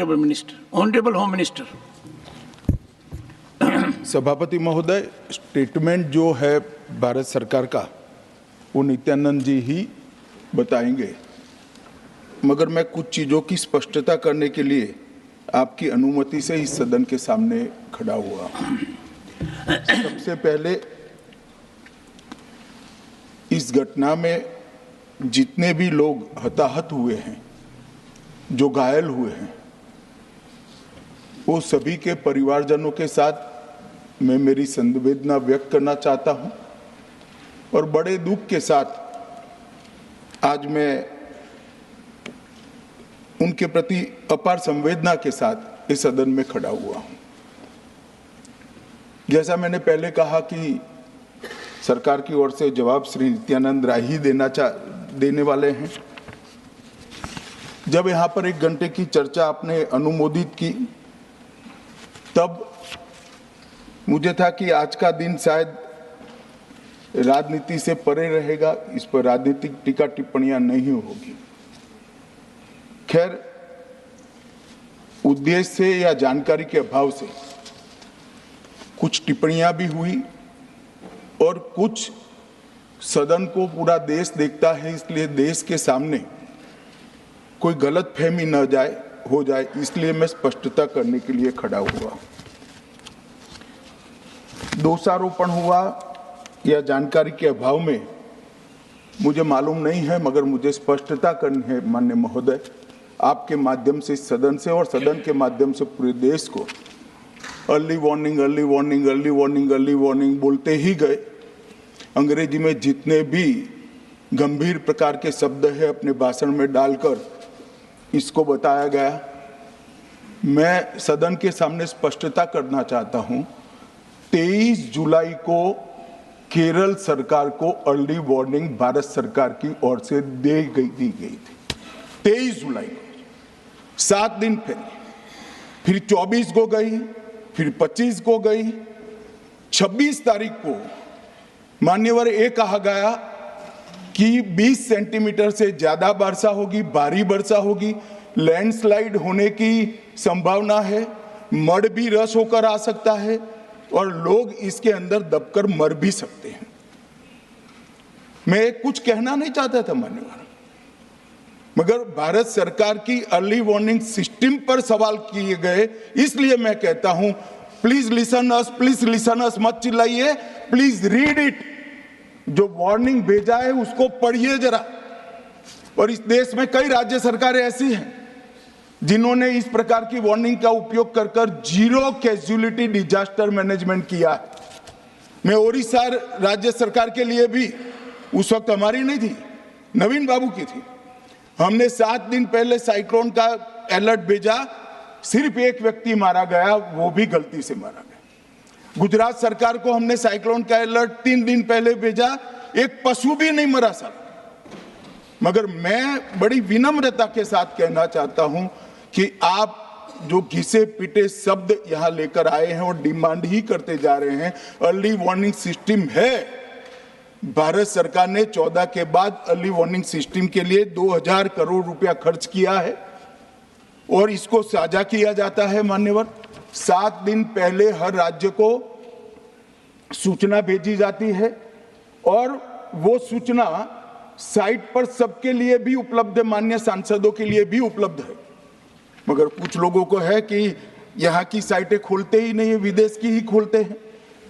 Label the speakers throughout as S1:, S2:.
S1: Honorable Minister. Honorable Home Minister.
S2: सभापति महोदय, statement जो है भारत सरकार का वो नित्यानंद जी ही बताएंगे, मगर मैं कुछ चीज़ों की स्पष्टता करने के लिए आपकी अनुमति से इस सदन के सामने खड़ा हुआ। सबसे पहले इस घटना में जितने भी लोग हताहत हुए हैं, जो घायल हुए हैं, वो सभी के परिवारजनों के साथ मैं मेरी संवेदना व्यक्त करना चाहता हूं और बड़े दुख के साथ आज मैं उनके प्रति अपार संवेदना के साथ इस सदन में खड़ा हुआ हूं। जैसा मैंने पहले कहा कि सरकार की ओर से जवाब श्री नित्यानंद राय ही देने वाले हैं। जब यहाँ पर 1 घंटे की चर्चा आपने अनुमोदित की, तब मुझे था कि आज का दिन शायद राजनीति से परे रहेगा, इस पर राजनीतिक टीका टिप्पणियां नहीं होगी। खैर, उद्देश्य से या जानकारी के अभाव से कुछ टिप्पणियां भी हुई और कुछ सदन को पूरा देश देखता है, इसलिए देश के सामने कोई गलतफहमी न हो जाए, इसलिए मैं स्पष्टता करने के लिए खड़ा हुआ। दोषारोपण हुआ या जानकारी के अभाव में मुझे मालूम नहीं है, मगर मुझे स्पष्टता करनी है माननीय महोदय, आपके माध्यम से सदन से और सदन के माध्यम से पूरे देश को। Early warning, early warning, early warning, early warning बोलते ही गए। अंग्रेजी में जितने भी गंभीर प्रकार के शब्द है अपने भाषण में डालकर इसको बताया गया। मैं सदन के सामने स्पष्टता करना चाहता हूं, 23 जुलाई को केरल सरकार को अर्ली वार्निंग भारत सरकार की ओर से दी गई थी। 23 जुलाई को, 7 दिन पहले, फिर 24 को गई, फिर 25 को गई, 26 तारीख को मान्यवर ये कहा गया कि 20 सेंटीमीटर से ज्यादा वर्षा होगी, भारी वर्षा होगी, लैंडस्लाइड होने की संभावना है, मड भी रस होकर आ सकता है और लोग इसके अंदर दबकर मर भी सकते हैं। मैं कुछ कहना नहीं चाहता था मान्यवर, मगर भारत सरकार की अर्ली वार्निंग सिस्टम पर सवाल किए गए, इसलिए मैं कहता हूं please listen us, please listen अस, मत चिल्लाइए, प्लीज रीड इट। जो वार्निंग भेजा है उसको पढ़िए जरा। और इस देश में कई राज्य सरकारें ऐसी हैं जिन्होंने इस प्रकार की वार्निंग का उपयोग कर कर जीरो कैजुअलिटी डिजास्टर मैनेजमेंट किया है। मैं ओडिशा राज्य सरकार के लिए भी, उस वक्त हमारी नहीं थी, नवीन बाबू की थी, हमने 7 दिन पहले साइक्लोन का अलर्ट भेजा, सिर्फ एक व्यक्ति मारा गया, वो भी गलती से मारा गया। गुजरात सरकार को हमने साइक्लोन का अलर्ट 3 दिन पहले भेजा, एक पशु भी नहीं मरा सर। मगर मैं बड़ी विनम्रता के साथ कहना चाहता हूं कि आप जो घिसे पिटे शब्द यहां लेकर आए हैं और डिमांड ही करते जा रहे हैं, अर्ली वार्निंग सिस्टम है। भारत सरकार ने 14 के बाद अर्ली वार्निंग सिस्टम के लिए 2000 करोड़ रुपया खर्च किया है और इसको साझा किया जाता है मान्यवर। 7 दिन पहले हर राज्य को सूचना भेजी जाती है और वो सूचना साइट पर सबके लिए भी उपलब्ध है, मान्य सांसदों के लिए भी उपलब्ध है। मगर कुछ लोगों को है कि यहाँ की साइटें खोलते ही नहीं है, विदेश की ही खोलते हैं।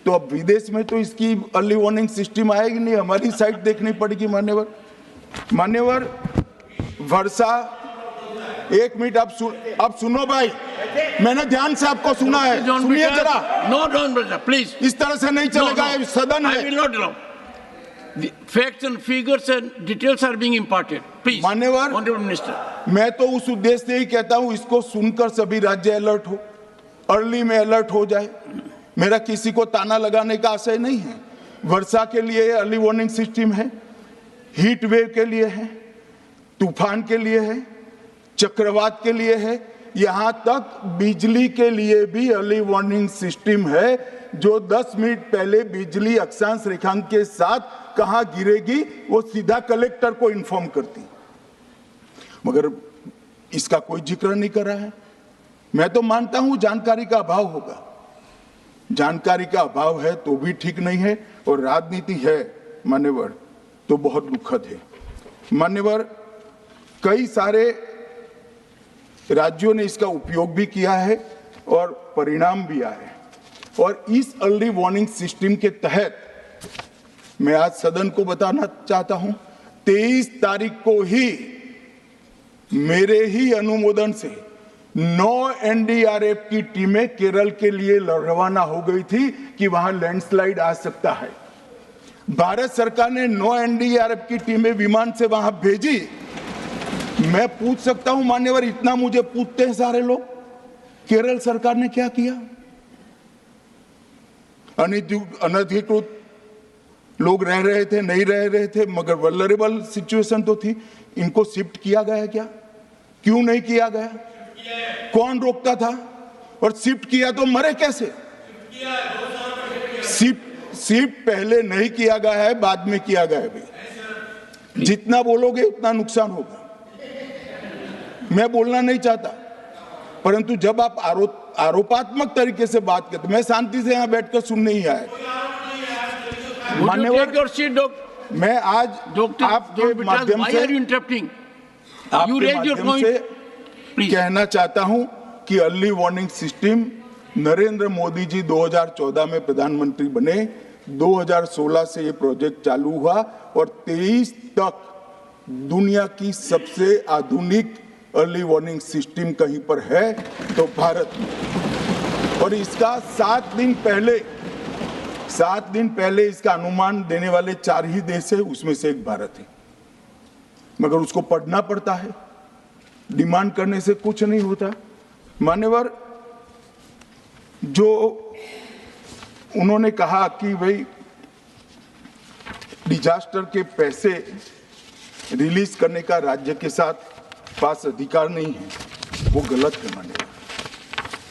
S2: तो अब विदेश में तो इसकी अर्ली वार्निंग सिस्टम आएगी नहीं, हमारी साइट देखनी पड़ेगी मान्यवर। मान्यवर, वर्षा, 1 मिनट आप सुनो भाई, मैंने ध्यान से आपको सुना है, सुनिए जरा।
S1: नो डोंट प्लीज,
S2: इस तरह से नहीं चलेगा, सदन है।
S1: I will not allow. The facts and figures and details are being imparted. Please,
S2: मान्यवर,
S1: Honorable Minister.
S2: मैं तो उस उद्देश्य से ही कहता हूं इसको सुनकर सभी राज्य अलर्ट हो, अर्ली में अलर्ट हो जाए। मेरा किसी को ताना लगाने का आशय नहीं है। वर्षा के लिए अर्ली वार्निंग सिस्टम है, हीट वेव के लिए है, तूफान के लिए है, चक्रवात के लिए है, यहां तक बिजली के लिए भी अर्ली वार्निंग सिस्टम है, जो 10 मिनट पहले बिजली अक्षांश रेखांक के साथ कहां गिरेगी वो सीधा कलेक्टर को इन्फॉर्म करती। मगर इसका कोई जिक्र नहीं कर रहा है। मैं तो मानता हूं जानकारी का अभाव होगा, जानकारी का अभाव है तो भी ठीक नहीं है, और राजनीति है मान्यवर तो बहुत दुखद है। मान्यवर, कई सारे राज्यों ने इसका उपयोग भी किया है और परिणाम भी आए, और इस अर्ली वार्निंग सिस्टम के तहत मैं आज सदन को बताना चाहता हूं, 23 तारीख को ही मेरे ही अनुमोदन से 9 एनडीआरएफ की टीमें केरल के लिए रवाना हो गई थी कि वहां लैंडस्लाइड आ सकता है। भारत सरकार ने 9 एनडीआरएफ की टीमें विमान से वहां भेजी। मैं पूछ सकता हूं मान्यवर, इतना मुझे पूछते हैं सारे लोग, केरल सरकार ने क्या किया? अनधिकृत लोग रह रहे थे, नहीं रह रहे थे, मगर वल्नरेबल सिचुएशन तो थी। इनको शिफ्ट किया गया क्या? क्यों नहीं किया गया? कौन रोकता था? और शिफ्ट किया तो मरे कैसे? शिफ्ट पहले नहीं किया गया है, बाद में किया गया है भाई। जितना बोलोगे उतना नुकसान होगा। मैं बोलना नहीं चाहता, परंतु जब आप आरोपात्मक तरीके से बात करते, मैं शांति से यहां बैठकर सुनने ही आया। मान्यवर, मैं आज आपके माध्यम से कहना चाहता हूं कि early warning system Narendra Modi ji 2014 में प्रधानमंत्री बने, 2016 से ये प्रोजेक्ट चालू हुआ और 23 तक दुनिया की सबसे आधुनिक अर्ली वार्निंग सिस्टम कहीं पर है तो भारत में। और इसका 7 दिन पहले इसका अनुमान देने वाले 4 ही देश है, उसमें से एक भारत है। मगर उसको पढ़ना पड़ता है, डिमांड करने से कुछ नहीं होता। मान्यवर, जो उन्होंने कहा कि भाई डिजास्टर के पैसे रिलीज करने का राज्य के साथ पास अधिकार नहीं है, वो गलत है। मान्यवर,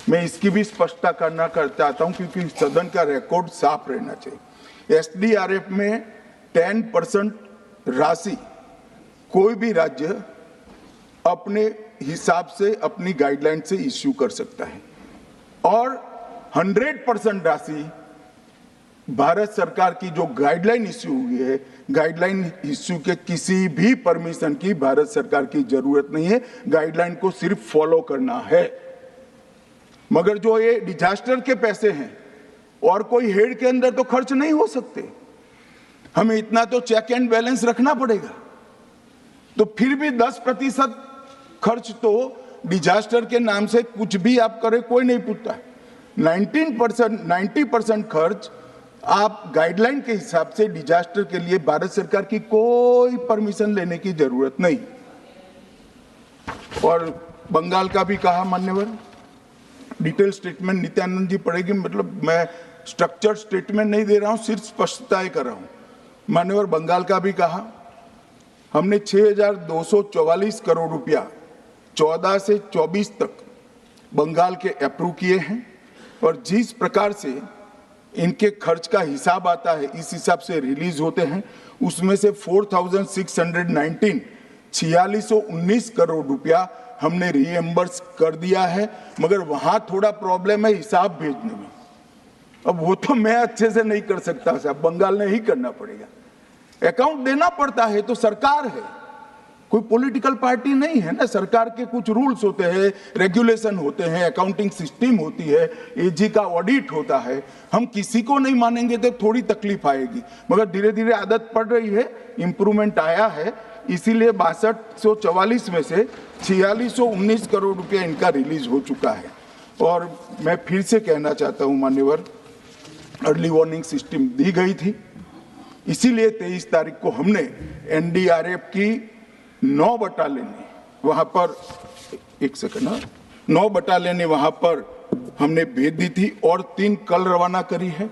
S2: मैं इसकी भी स्पष्टता करना चाहता हूं क्योंकि सदन का रिकॉर्ड साफ रहना चाहिए। एसडीआरएफ में 10% राशि कोई भी राज्य अपने हिसाब से अपनी गाइडलाइन से इश्यू कर सकता है, और 100% राशि भारत सरकार की जो गाइडलाइन इश्यू हुई है, गाइडलाइन इश्यू के किसी भी परमिशन की भारत सरकार की जरूरत नहीं है, गाइडलाइन को सिर्फ फॉलो करना है। मगर जो ये डिजास्टर के पैसे हैं और कोई हेड के अंदर तो खर्च नहीं हो सकते, हमें इतना तो चेक एंड बैलेंस रखना पड़ेगा। तो फिर भी 10% खर्च तो डिजास्टर के नाम से कुछ भी आप करें कोई नहीं पूछता। 90% खर्च आप गाइडलाइन के हिसाब से डिजास्टर के लिए भारत सरकार की कोई परमिशन लेने की जरूरत नहीं। और बंगाल का भी कहा मान्यवर, डिटेल स्टेटमेंट नित्यानंद जी पढ़ेगी, मतलब मैं स्ट्रक्चर्ड स्टेटमेंट नहीं दे रहा हूं, सिर्फ स्पष्टताएं कर रहा हूं। मान्यवर, बंगाल का भी कहा, हमने 6,244 करोड़ रुपया 14 से 24 तक बंगाल के अप्रूव किए हैं, और जिस प्रकार से इनके खर्च का हिसाब आता है इस हिसाब से रिलीज होते हैं, उसमें से 4,619 4619 करोड़ रुपया हमने रीएम्बर्स कर दिया है। मगर वहां थोड़ा प्रॉब्लम है हिसाब भेजने में। अब वो तो मैं अच्छे से नहीं कर सकता साहब, बंगाल ने ही करना पड़ेगा। अकाउंट देना पड़ता है तो सरकार है, कोई पॉलिटिकल पार्टी नहीं है ना। सरकार के कुछ रूल्स होते हैं, रेगुलेशन होते हैं, अकाउंटिंग सिस्टम होती है, एजी का ऑडिट होता है। हम किसी को नहीं मानेंगे तो थोड़ी तकलीफ आएगी, मगर धीरे धीरे आदत पड़ रही है, इंप्रूवमेंट आया है। इसीलिए 6244 में से 4619 करोड़ रुपया इनका रिलीज हो चुका है। और मैं फिर से कहना चाहता हूं मान्यवर, अर्ली वार्निंग सिस्टम दी गई थी, इसीलिए 23 तारीख को हमने एनडीआरएफ की 9 बटालियन वहां पर 9 बटालियन वहां पर हमने भेज दी थी, और 3 कल रवाना करी है।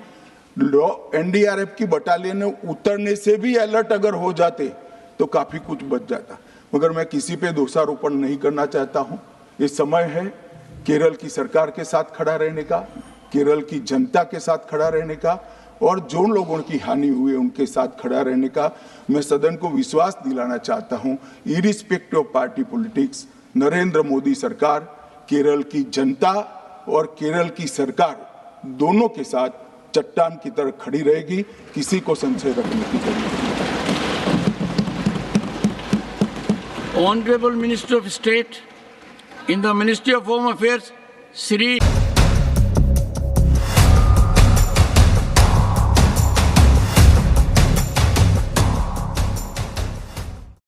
S2: एनडीआरएफ की बटालियन उतरने से भी अलर्ट अगर हो जाते तो काफी कुछ बच जाता। मगर मैं किसी पे दोषारोपण नहीं करना चाहता हूं। ये समय है केरल की सरकार के साथ खड़ा रहने का, केरल की जनता के साथ खड़ा रहने का, और जो लोगों की हानि हुई है उनके साथ खड़ा रहने का। मैं सदन को विश्वास दिलाना चाहता हूं, irrespective of party politics, Narendra Modi सरकार केरल की जनता और केरल की सरकार दोनों के साथ चट्टान की तरह खड़ी रहेगी, किसी को संशय रखने की जरूरत नहीं।
S1: Honorable Minister of State in the Ministry of Home Affairs, Shri